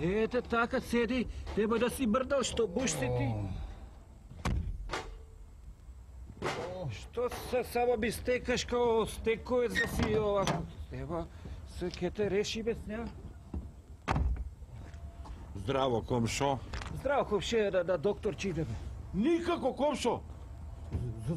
Ете така, седи, треба да си мрдал, што бушти ти. Што се само ми стекаш као стековец да си овако? Ева, се ке те реши без неа. Здраво, комшо. Здраво, комше, на доктор чидеме. Никако, комшо.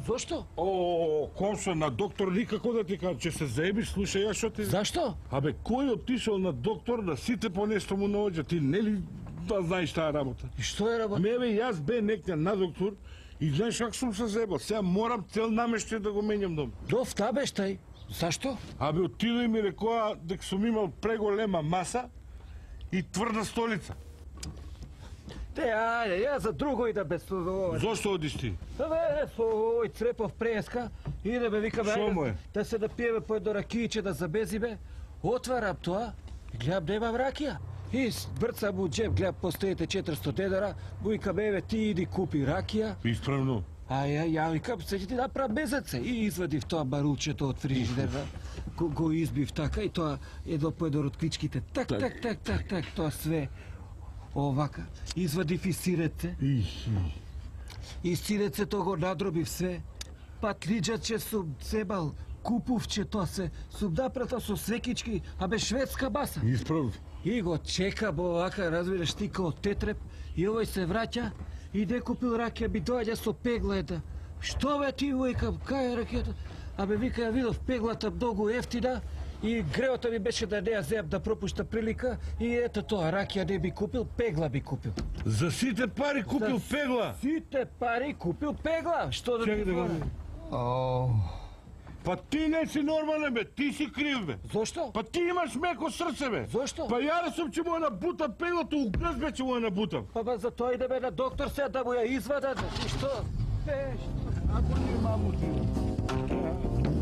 Зошто? О, комшо, на доктор никако да ти кажам, че се заебиш, слушај, ја шо ти... Зашто? Абе, кој отишол на доктор да сите по нешто му наоѓа? Ти нели да знаеш таа работа? И што е работа? Мебе, јас бе некој на доктор и знаеш как сум се заебал. Сега морам цел намештај да го менјам дом. Дов табештај. Зашто? Абе, отидој ми рекоа дека сум имал преголема маса и тврда столица. Те, ајде, ја за друго и да без ова. Зошто одиш ти? Бе, со овој Црепов преска, идеме, викаме, Шо му е? да се напиеме по едно ракијче да забезиме. Отварам тоа, гледам немам ракија. И брцам му джеб, гледам постоите 400 дедара, му викам, еве ти иди купи ракија. Исправно. А ја викам, се ќе ти направам безеце. И извадив тоа барулчето од фрижидера, го избив така и тоа едно по едно од кличките. Так, тоа све. Овака, извадив и сиреце. И сирецето го надробив све. Патлиџаче сум цебал, купувче тоа се, сум напрата со свекички, абе шведска баса. Исправно. И го чекам овака, разбираш ти као тетреп, и овој се враќа, и де купил ракија, ми доаѓа со пегла ета. Што бе ти, викам, кај е ракијата? Абе вика, ја видов пеглата многу ефтина, и греото ми беше да не ја земам да пропушта прилика и ето тоа, ракија не би купил, пегла би купил. За сите пари купил пегла? Сите пари купил пегла, што да ти говори? Па ти не си нормален бе, ти си крив бе. Зошто? Па ти имаш меко срце бе. Зошто? Па ја сум че му ја набутам пеглото, угрз бе че му ја набутам. Па за тоа идеме на доктор сега да му ја извадат, и што? Ако не маму ти.